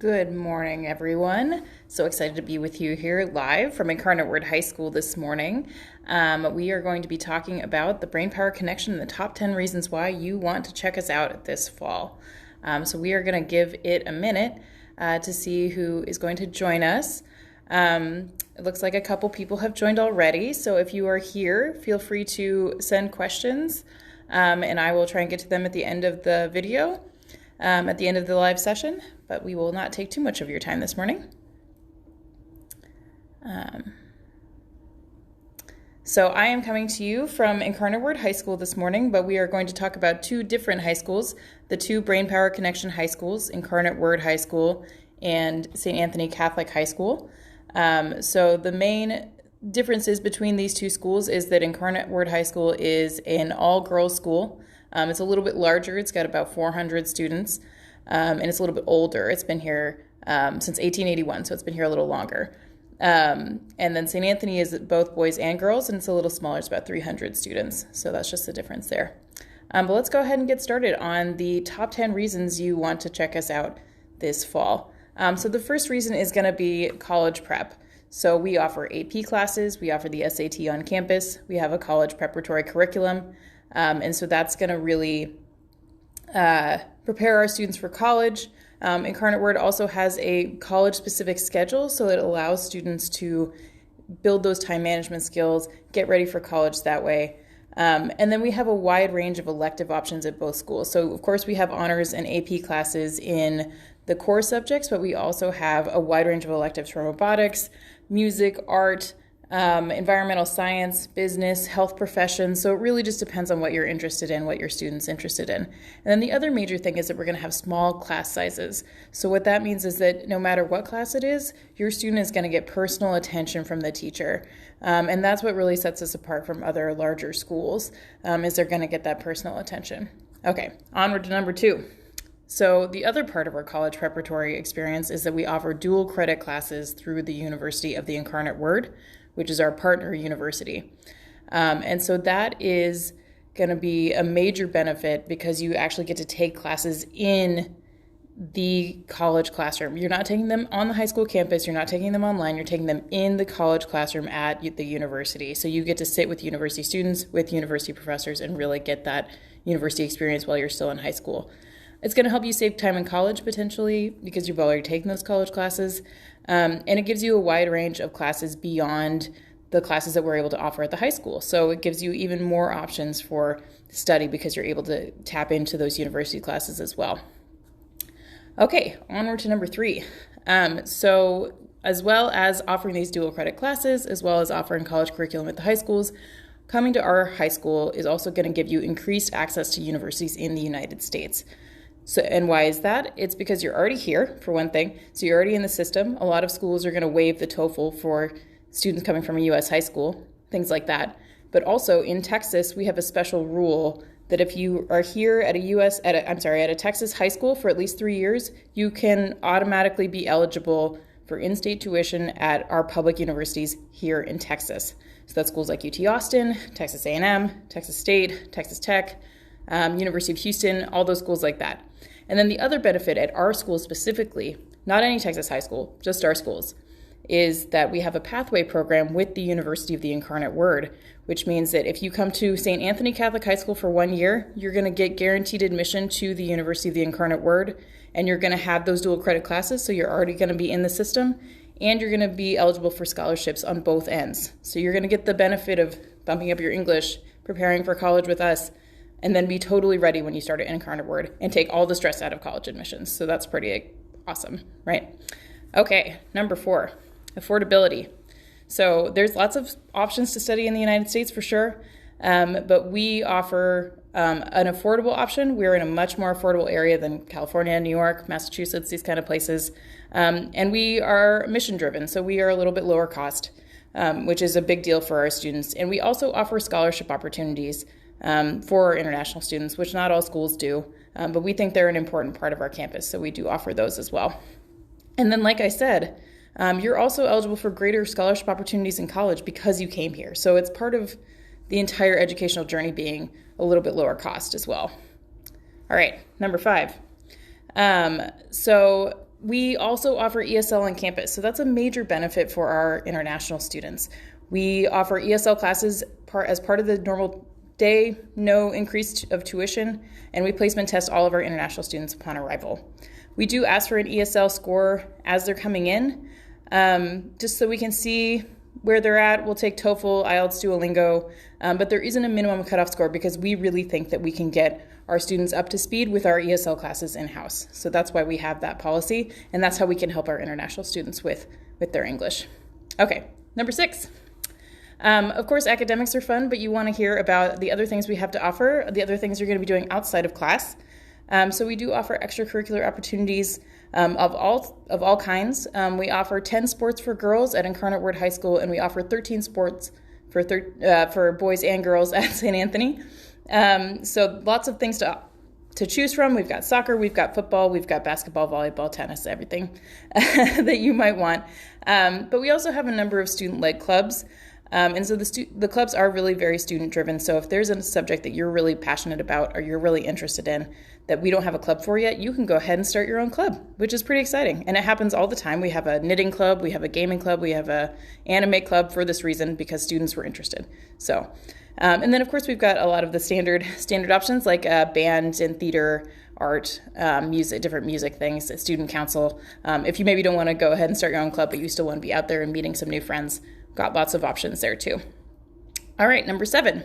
Good morning, everyone. So excited to be with you here live from Incarnate Word High School this morning. We are going to be talking about the Brainpower connection and the top 10 reasons why you want to check us out this fall. So we are going to give it a minute to see who is going to join us. It looks like a couple people have joined already. So if you are here, feel free to send questions and I will try and get to them at the end of the video. At the end of the live session, but we will not take too much of your time this morning. So I am coming to you from Incarnate Word High School this morning, but we are going to talk about two different high schools, the two Brainpower Connection high schools, Incarnate Word High School and St. Anthony Catholic High School. So the main differences between these two schools is that Incarnate Word High School is an all-girls school. It's a little bit larger. It's got about 400 students, and it's a little bit older. It's been here since 1881, so it's been here a little longer. And then St. Anthony is both boys and girls, and it's a little smaller. It's about 300 students, so that's just the difference there. But let's go ahead and get started on the top 10 reasons you want to check us out this fall. So the first reason is going to be college prep. So we offer AP classes. We offer the SAT on campus. We have a college preparatory curriculum. And so that's going to really prepare our students for college. Incarnate Word also has a college-specific schedule, so it allows students to build those time management skills, get ready for college that way. And then we have a wide range of elective options at both schools. So, of course, we have honors and AP classes in the core subjects, but we also have a wide range of electives from robotics, music, art, environmental science, business, health professions. So it really just depends on what you're interested in, what your student's interested in. And then the other major thing is that we're going to have small class sizes. So what that means is that no matter what class it is, your student is going to get personal attention from the teacher. And that's what really sets us apart from other larger schools, is they're going to get that personal attention. Okay, onward to number 2. So the other part of our college preparatory experience is that we offer dual credit classes through the University of the Incarnate Word, which is our partner university. And so that is going to be a major benefit because you actually get to take classes in the college classroom. You're not taking them on the high school campus, you're not taking them online, you're taking them in the college classroom at the university. So you get to sit with university students, with university professors, and really get that university experience while you're still in high school. It's going to help you save time in college potentially because you've already taken those college classes. And it gives you a wide range of classes beyond the classes that we're able to offer at the high school. So it gives you even more options for study because you're able to tap into those university classes as well. Okay, onward to number 3. So as well as offering these dual credit classes, as well as offering college curriculum at the high schools, coming to our high school is also going to give you increased access to universities in the United States. So, and why is that? It's because you're already here, for one thing. So you're already in the system. A lot of schools are going to waive the TOEFL for students coming from a U.S. high school, things like that. But also in Texas, we have a special rule that if you are here at a Texas high school for at least 3 years, you can automatically be eligible for in-state tuition at our public universities here in Texas. So that's schools like UT Austin, Texas A&M, Texas State, Texas Tech, University of Houston, all those schools like that. And then the other benefit at our school specifically, not any Texas high school, just our schools, is that we have a pathway program with the University of the Incarnate Word, which means that if you come to St. Anthony Catholic High School for 1 year, you're going to get guaranteed admission to the University of the Incarnate Word, and you're going to have those dual credit classes, so you're already going to be in the system, and you're going to be eligible for scholarships on both ends. So you're going to get the benefit of bumping up your English, preparing for college with us, and then be totally ready when you start at Incarnate Word and take all the stress out of college admissions. So that's pretty awesome, right? Okay, number 4, affordability. So there's lots of options to study in the United States for sure, but we offer an affordable option. We're in a much more affordable area than California, New York, Massachusetts, these kind of places. And we are mission driven, so we are a little bit lower cost, which is a big deal for our students. And we also offer scholarship opportunities for our international students, which not all schools do, but we think they're an important part of our campus, so we do offer those as well. And then, like I said, you're also eligible for greater scholarship opportunities in college because you came here. So it's part of the entire educational journey being a little bit lower cost as well. All right, number 5. So we also offer ESL on campus, so that's a major benefit for our international students. We offer ESL classes as part of the normal day, no increase of tuition, and we placement test all of our international students upon arrival. We do ask for an ESL score as they're coming in, just so we can see where they're at. We'll take TOEFL, IELTS, Duolingo, but there isn't a minimum cutoff score because we really think that we can get our students up to speed with our ESL classes in-house. So that's why we have that policy, and that's how we can help our international students with their English. Okay, number 6. Of course, academics are fun, but you want to hear about the other things we have to offer, the other things you're going to be doing outside of class. So we do offer extracurricular opportunities of all kinds. We offer 10 sports for girls at Incarnate Word High School, and we offer 13 sports for boys and girls at St. Anthony. So lots of things to choose from. We've got soccer, we've got football, we've got basketball, volleyball, tennis, everything that you might want. But we also have a number of student-led clubs. And so the clubs are really very student-driven. So if there's a subject that you're really passionate about or you're really interested in that we don't have a club for yet, you can go ahead and start your own club, which is pretty exciting. And it happens all the time. We have a knitting club, we have a gaming club, we have a anime club for this reason because students were interested. So, and then of course we've got a lot of the standard options like band and theater, art, music, different music things, student council. If you maybe don't want to go ahead and start your own club, but you still want to be out there and meeting some new friends, got lots of options there too. All right, number 7,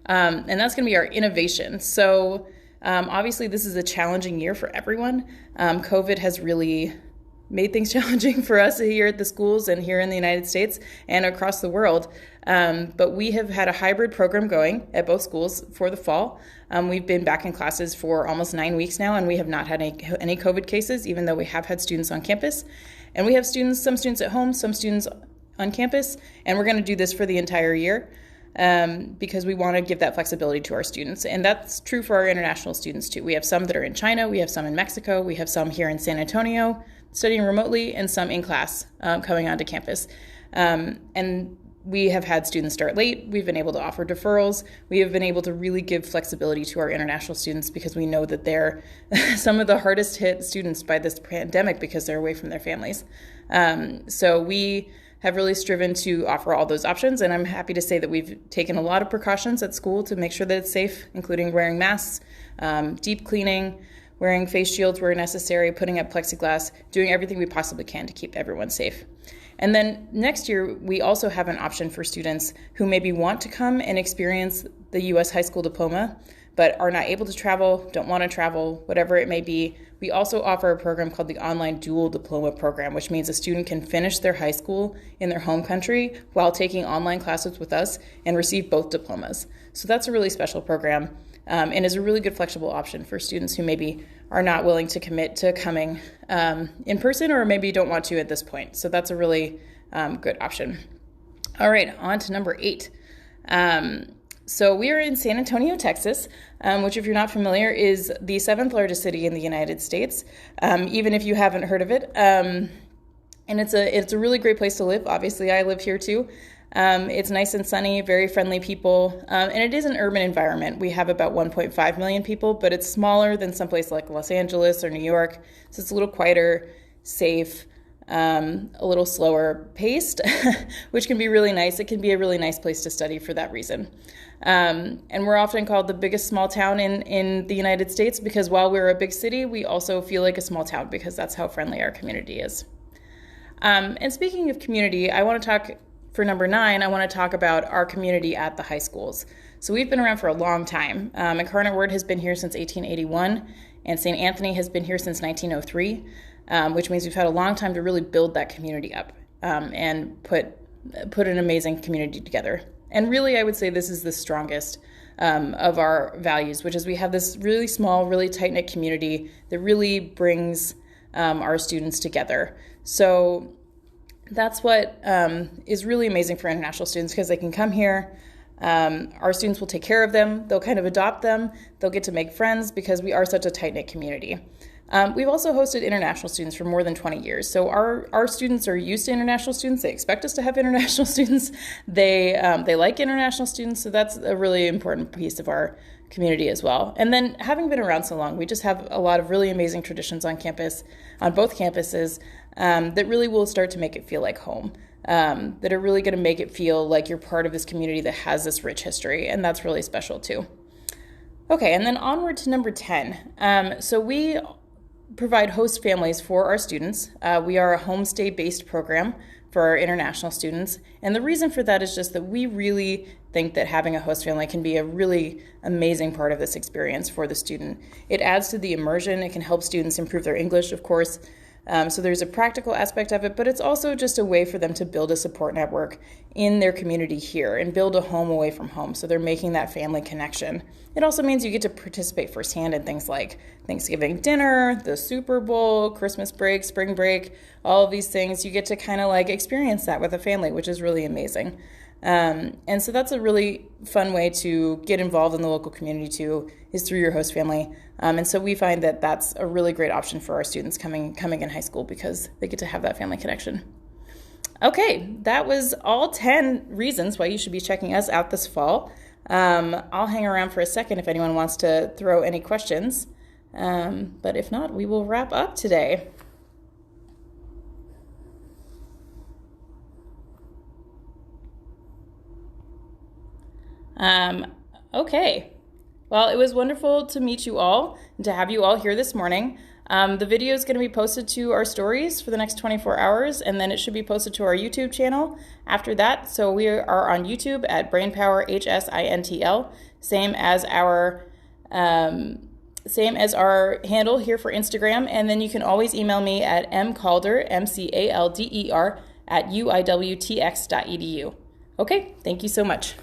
and that's going to be our innovation. So obviously this is a challenging year for everyone. COVID has really made things challenging for us here at the schools and here in the United States and across the world. But we have had a hybrid program going at both schools for the fall. We've been back in classes for almost 9 weeks now, and we have not had any COVID cases, even though we have had students on campus. And we have some students at home, some students on campus, and we're going to do this for the entire year because we want to give that flexibility to our students. And that's true for our international students too. We have some that are in China, we have some in Mexico, we have some here in San Antonio studying remotely, and some in class coming onto campus. And we have had students start late. We've been able to offer deferrals. We have been able to really give flexibility to our international students because we know that they're some of the hardest hit students by this pandemic because they're away from their families. So we have really striven to offer all those options, and I'm happy to say that we've taken a lot of precautions at school to make sure that it's safe, including wearing masks, deep cleaning, wearing face shields where necessary, putting up plexiglass, doing everything we possibly can to keep everyone safe. And then next year, we also have an option for students who maybe want to come and experience the U.S. high school diploma, but are not able to travel, don't want to travel, whatever it may be. We also offer a program called the Online Dual Diploma Program, which means a student can finish their high school in their home country while taking online classes with us and receive both diplomas. So that's a really special program and is a really good flexible option for students who maybe are not willing to commit to coming in person or maybe don't want to at this point. So that's a really good option. All right, on to number 8. So we are in San Antonio, Texas, which if you're not familiar is the 7th largest city in the United States, even if you haven't heard of it. And it's a really great place to live. Obviously, I live here too. It's nice and sunny, very friendly people, and it is an urban environment. We have about 1.5 million people, but it's smaller than someplace like Los Angeles or New York, so it's a little quieter, safe, a little slower paced, which can be really nice. It can be a really nice place to study for that reason. And we're often called the biggest small town in the United States because while we're a big city, we also feel like a small town because that's how friendly our community is. And speaking of community, I want to talk, for number 9, I want to talk about our community at the high schools. So we've been around for a long time. Incarnate Word has been here since 1881, and St. Anthony has been here since 1903, which means we've had a long time to really build that community up and put an amazing community together. And really, I would say this is the strongest of our values, which is we have this really small, really tight-knit community that really brings our students together. So that's what is really amazing for international students because they can come here. Our students will take care of them. They'll kind of adopt them. They'll get to make friends because we are such a tight-knit community. We've also hosted international students for more than 20 years. So our students are used to international students. They expect us to have international students. They like international students. So that's a really important piece of our community as well. And then having been around so long, we just have a lot of really amazing traditions on campus, on both campuses, that really will start to make it feel like home, that are really going to make it feel like you're part of this community that has this rich history, and that's really special too. Okay, and then onward to number 10. So we provide host families for our students. We are a homestay-based program for our international students, and the reason for that is just that we really think that having a host family can be a really amazing part of this experience for the student. It adds to the immersion. It can help students improve their English, of course. So there's a practical aspect of it, but it's also just a way for them to build a support network in their community here and build a home away from home. So they're making that family connection. It also means you get to participate firsthand in things like Thanksgiving dinner, the Super Bowl, Christmas break, spring break, all of these things. You get to kind of like experience that with a family, which is really amazing. And so that's a really fun way to get involved in the local community too, is through your host family. And so we find that that's a really great option for our students coming in high school because they get to have that family connection. Okay, that was all 10 reasons why you should be checking us out this fall. I'll hang around for a second if anyone wants to throw any questions. But if not, we will wrap up today. Okay. Well, it was wonderful to meet you all and to have you all here this morning. The video is going to be posted to our stories for the next 24 hours, and then it should be posted to our YouTube channel after that. So we are on YouTube at Brainpower HSINTL, same as our handle here for Instagram. And then you can always email me at mcalder, MCALDER, @uiwtx.edu. Okay, thank you so much.